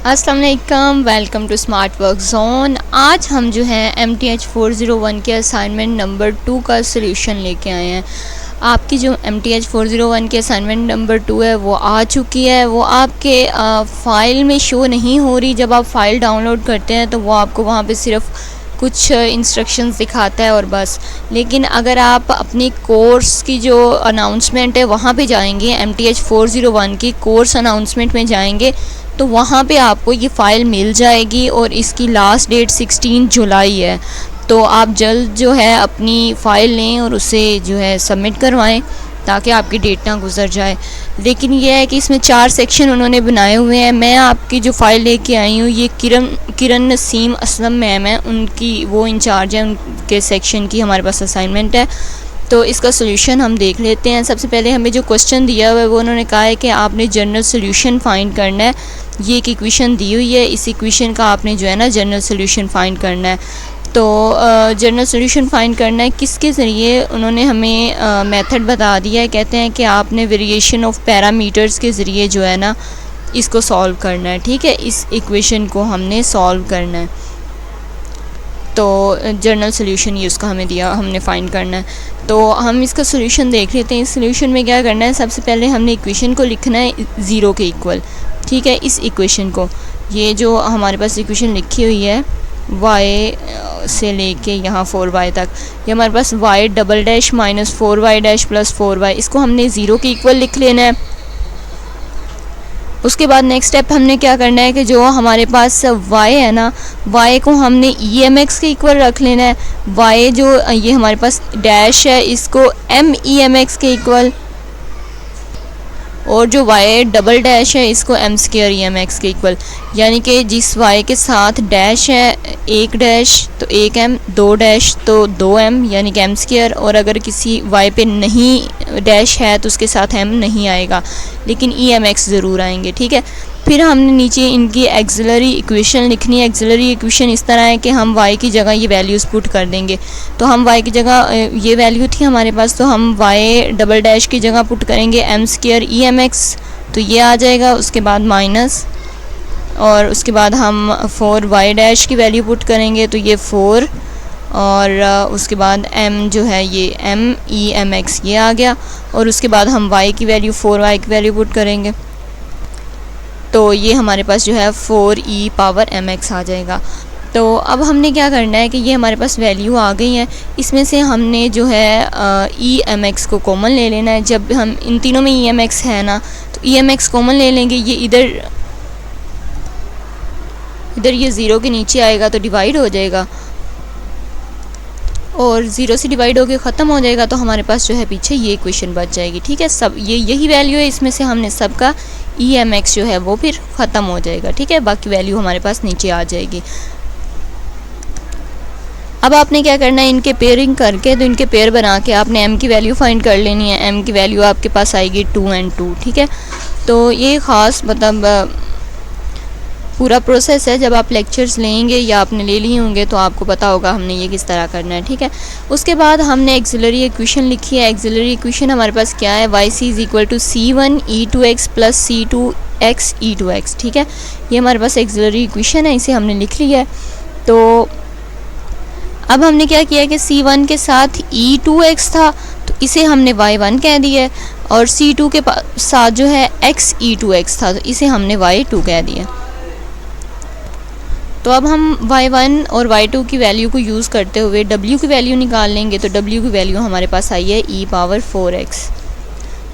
अस्सलाम वालेकुम, welcome to smart work zone. आज हम जो है MTH 401 के असाइनमेंट नंबर 2 का सलूशन लेके आए हैं। आपकी जो MTH 401 के असाइनमेंट नंबर 2 है वो आ चुकी है। वो आपके फ़ाइल में शो नहीं हो रही। जब आप फ़ाइल डाउनलोड करते हैं तो वो आपको वहाँ पे सिर्फ कुछ इंस्ट्रक्शंस दिखाता है और बस। लेकिन अगर आप अपनी कोर्स की जो अनाउंसमेंट है वहाँ पे जाएंगे, MTH 401 की कोर्स अनाउंसमेंट में जाएंगे तो वहाँ पे आपको ये फ़ाइल मिल जाएगी और इसकी लास्ट डेट 16 जुलाई है। तो आप जल्द जो है अपनी फ़ाइल लें और उसे जो है सबमिट करवाएं ताकि आपकी डेट ना गुजर जाए। लेकिन यह है कि इसमें 4 सेक्शन उन्होंने बनाए हुए हैं। मैं आपकी जो फ़ाइल लेके आई हूँ ये किरण नसीम असलम मैम है, उनकी वो इंचार्ज है, उनके सेक्शन की हमारे पास असाइनमेंट है। तो इसका सोल्यूशन हम देख लेते हैं। सबसे पहले हमें जो क्वेश्चन दिया हुआ है वो उन्होंने कहा है कि आपने जनरल सोल्यूशन फाइंड करना है। ये एक इक्वेशन दी हुई है, इस इक्वेशन का आपने जो है ना जनरल सोल्यूशन फाइंड करना है। तो जनरल सोल्यूशन फाइंड करना है किसके ज़रिए, उन्होंने हमें मेथड बता दिया है। कहते हैं कि आपने वेरिएशन ऑफ पैरामीटर्स के ज़रिए जो है ना इसको सॉल्व करना है। ठीक है, इस इक्वेशन को हमने सॉल्व करना है। तो जनरल सोल्यूशन ये उसका हमें दिया, हमने फाइंड करना है। तो हम इसका सोल्यूशन देख लेते हैं। इस सोल्यूशन में क्या करना है, सबसे पहले हमने इक्वेशन को लिखना है 0 के इक्वल। ठीक है, इस इक्वेशन को, ये जो हमारे पास इक्वेशन लिखी हुई है y से लेके यहाँ 4y तक, ये हमारे पास y double dash minus 4y dash plus 4y, इसको हमने 0 के इक्वल लिख लेना है। उसके बाद नेक्स्ट स्टेप हमने क्या करना है कि जो हमारे पास y है ना, y को हमने EMX के इक्वल रख लेना है। y जो ये हमारे पास डैश है इसको MEMX के इक्वल, और जो y डबल डैश है इसको m स्क्वायर EMX के इक्वल। यानी कि जिस y के साथ डैश है 1 डैश तो 1m, 2 डैश तो 2m यानी कि m स्क्वायर, और अगर किसी y पे नहीं डैश है तो उसके साथ m नहीं आएगा लेकिन EMX ज़रूर आएंगे। ठीक है, फिर हमने नीचे इनकी एक्सिलरी इक्वेशन लिखनी है। एक्सिलरी इक्वेशन इस तरह है कि हम y की जगह ये वैल्यूज़ पुट कर देंगे। तो हम y की जगह ये वैल्यू थी हमारे पास, तो हम y डबल डैश की जगह पुट करेंगे m स्क्वायर EMX, तो ये आ जाएगा। उसके बाद माइनस, और उसके बाद हम 4y डैश की वैल्यू पुट करेंगे तो ये 4, और उसके बाद m जो है ये MEMX ये आ गया, और उसके बाद हम y की वैल्यू 4y की वैल्यू पुट करेंगे तो ये हमारे पास जो है 4e पावर mx आ जाएगा। तो अब हमने क्या करना है कि ये हमारे पास वैल्यू आ गई है, इसमें से हमने जो है EMX को कॉमन ले लेना है। जब हम इन तीनों में EMX है ना तो EMX कॉमन ले लेंगे। ये इधर ये 0 के नीचे आएगा तो डिवाइड हो जाएगा, और 0 से डिवाइड होकर ख़त्म हो जाएगा। तो हमारे पास जो है पीछे ये इक्वेशन बच जाएगी। ठीक है, सब यही वैल्यू है, इसमें से हमने सबका EMX जो है वो फिर ख़त्म हो जाएगा। ठीक है, बाकी वैल्यू हमारे पास नीचे आ जाएगी। अब आपने क्या करना है, इनके पेयरिंग करके, तो इनके पेयर बना के आपने m की वैल्यू फाइंड कर लेनी है। m की वैल्यू आपके पास आएगी 2 and 2। ठीक है, तो ये ख़ास मतलब पूरा प्रोसेस है। जब आप लेक्चर्स लेंगे या आपने ले लिए होंगे तो आपको पता होगा हमने ये किस तरह करना है। ठीक है, उसके बाद हमने एक्सिलरी इक्वेशन लिखी है। एक्सिलरी इक्वेशन हमारे पास क्या है, yc is equal to c1 e2x plus c2x e2x। ठीक है, ये हमारे पास एक्सिलरी इक्वेशन है, इसे हमने लिख लिया है। तो अब हमने क्या किया कि c1 के साथ e2x था तो इसे हमने y1 कह दिया है, और c2 के साथ जो है x e2x था तो इसे हमने y2 कह दिया। तो अब हम y1 और y2 की वैल्यू को यूज़ करते हुए w की वैल्यू निकाल लेंगे। तो w की वैल्यू हमारे पास आई है e पावर 4x।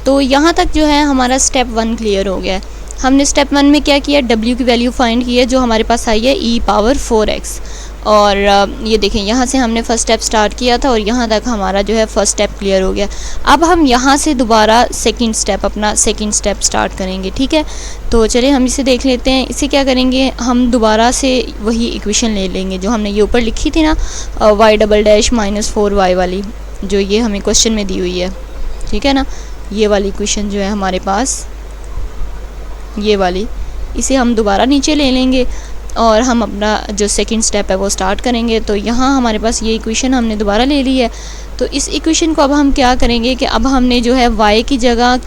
तो यहाँ तक जो है हमारा स्टेप 1 क्लियर हो गया है। हमने स्टेप 1 में क्या किया, w की वैल्यू फाइंड की है जो हमारे पास आई है e पावर 4x। और ये देखें, यहाँ से हमने फर्स्ट स्टेप स्टार्ट किया था और यहाँ तक हमारा जो है फर्स्ट स्टेप क्लियर हो गया। अब हम यहाँ से दोबारा अपना सेकंड स्टेप स्टार्ट करेंगे। ठीक है, तो चलिए हम इसे देख लेते हैं। इसे क्या करेंगे, हम दोबारा से वही इक्वेशन ले लेंगे जो हमने ये ऊपर लिखी थी ना, y double dash minus 4y वाली, जो ये हमें क्वेश्चन में दी हुई है। ठीक है ना, ये वाली इक्वेशन जो है हमारे पास, ये वाली, इसे हम दोबारा नीचे ले लेंगे और हम अपना जो सेकंड स्टेप है वो स्टार्ट करेंगे। तो यहाँ हमारे पास ये इक्वेशन हमने दोबारा ले ली है। तो इस इक्वेशन को अब हम क्या करेंगे कि अब हमने जो है y की जगह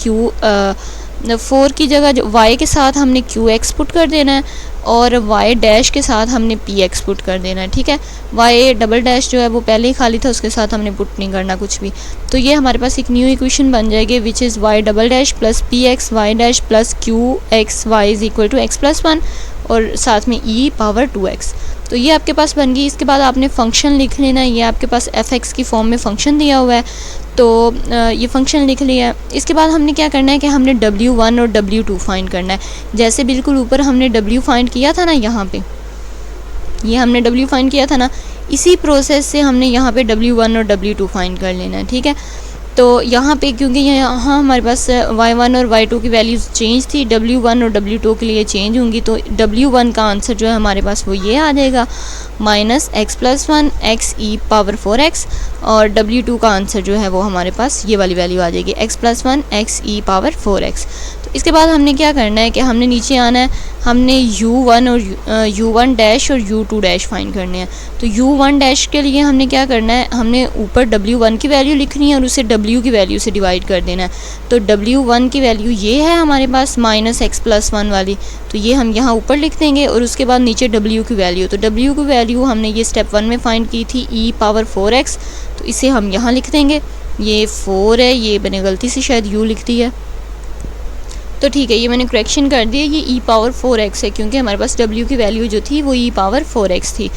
4 की जगह जो y के साथ हमने qx पुट कर देना है, और y डैश के साथ हमने px पुट कर देना है, ठीक है। y डबल डैश जो है वो पहले ही खाली था, उसके साथ हमने पुट नहीं करना कुछ भी। तो ये हमारे पास एक न्यू इक्वेशन बन जाएगी which is y double dash plus px y dash plus qx y is equal to x plus 1 और साथ में e पावर 2x। तो ये आपके पास बन गई। इसके बाद आपने फंक्शन लिख लेना है, ये आपके पास f(x) की फॉर्म में फंक्शन दिया हुआ है, तो ये फंक्शन लिख लिया है। इसके बाद हमने क्या करना है कि हमने w1 और w2 फाइंड करना है। जैसे बिल्कुल ऊपर हमने w फाइंड किया था ना, यहाँ पे ये हमने w फाइंड किया था ना, इसी प्रोसेस से हमने यहाँ पे w1 और w2 फाइंड कर लेना है, ठीक है। तो यहाँ पे क्योंकि यहाँ हमारे पास y1 और y2 की वैल्यूज़ चेंज थी, w1 और w2 के लिए चेंज होंगी, तो w1 का आंसर जो है हमारे पास वो ये आ जाएगा minus x plus 1 x e power 4x, और w2 का आंसर जो है वो हमारे पास ये वाली वैल्यू आ जाएगी x plus 1 x e power 4x। तो इसके बाद हमने क्या करना है कि हमने नीचे आना है, हमने u1 और u1 डैश और u2 डैश फाइंड करने हैं। तो u1 डैश के लिए हमने क्या करना है, हमने ऊपर w1 की वैल्यू लिखनी है और उसे w की वैल्यू से डिवाइड कर देना है। तो w1 की वैल्यू ये है हमारे पास माइनस x प्लस 1 वाली, तो ये हम यहाँ ऊपर लिख देंगे और उसके बाद नीचे w की वैल्यू, तो w की वैल्यू हमने ये स्टेप 1 में फाइंड की थी e पावर 4x, तो इसे हम यहाँ लिख देंगे। ये 4 है, ये मैंने गलती से शायद u लिख दी है, तो ठीक है, ये मैंने करेक्शन कर दिया, ये e पावर 4x है क्योंकि हमारे पास w की वैल्यू जो थी वो e पावर 4x थी।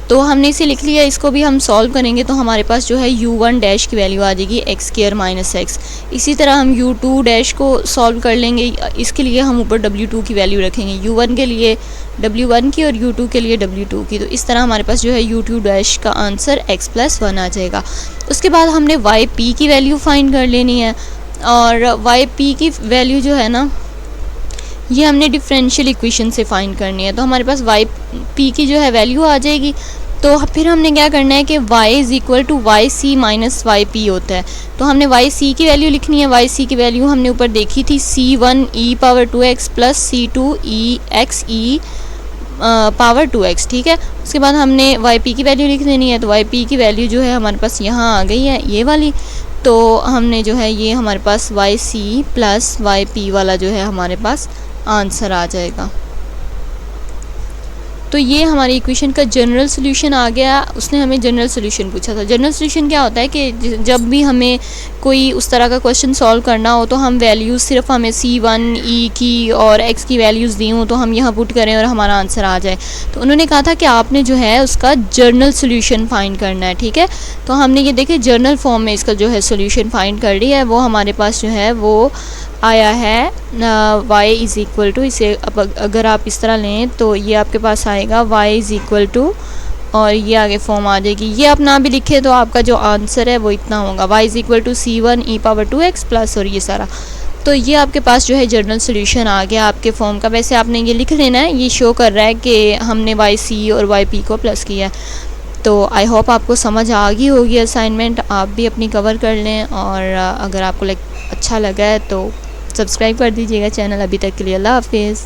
तो हमने इसे लिख लिया। इसको भी हम सॉल्व करेंगे तो हमारे पास जो है u1 डैश की वैल्यू आ जाएगी x स्क्वायर माइनस x। इसी तरह हम u2 डैश को सॉल्व कर लेंगे, इसके लिए हम ऊपर w2 की वैल्यू रखेंगे, u1 के लिए w1 की और u2 के लिए w2 की। तो इस तरह हमारे पास जो है u2 डैश का आंसर x प्लस 1 आ जाएगा। उसके बाद हमने yp की वैल्यू फाइंड कर लेनी है, और yp की वैल्यू जो है ना ये हमने डिफरेंशियल इक्वेशन से फाइंड करनी है। तो हमारे पास yp की जो है वैल्यू आ जाएगी। तो फिर हमने क्या करना है कि y is equal to y c minus y p होता है, तो हमने वाई सी की वैल्यू लिखनी है। वाई सी की वैल्यू हमने ऊपर देखी थी c1 e power 2x plus c2 e x e power 2x, ठीक है। उसके बाद हमने yp की वैल्यू लिख देनी है। तो yp की वैल्यू जो है हमारे पास यहाँ आ गई है, ये वाली। तो हमने जो है ये हमारे पास Y C plus Y P वाला जो है हमारे पास आंसर आ जाएगा। तो ये हमारी इक्वेशन का जनरल सोल्यूशन आ गया। उसने हमें जनरल सोल्यूशन पूछा था। जनरल सोल्यूशन क्या होता है कि जब भी हमें कोई उस तरह का क्वेश्चन सॉल्व करना हो तो हम वैल्यूज़ सिर्फ हमें c1 e की और x की वैल्यूज़ दी हों तो हम यहाँ पुट करें और हमारा आंसर आ जाए। तो उन्होंने कहा था कि आपने जो है उसका जर्नल सोल्यूशन फाइंड करना है, ठीक है। तो हमने ये देखे जर्नल फॉर्म में इसका जो है सोल्यूशन फाइंड कर लिया है। वो हमारे पास जो है वो आया है y इज़ इक्वल टू, इसे अगर आप इस तरह लें तो ये आपके पास आएगा y इज़ इक्वल टू, और ये आगे फॉर्म आ जाएगी। ये आप ना भी लिखे तो आपका जो आंसर है वो इतना होगा, y is equal to c1 e power 2x plus, और ये सारा। तो ये आपके पास जो है जर्नल सोल्यूशन आ गया आपके फॉर्म का। वैसे आपने ये लिख लेना है, ये शो कर रहा है कि हमने yc और yp को प्लस किया है। तो आई होप आपको समझ आ गई होगी असाइनमेंट, आप भी अपनी कवर कर लें। और अगर आपको अच्छा लगा है तो सब्सक्राइब कर दीजिएगा चैनल। अभी तक के लिए अल्लाह हाफिज़।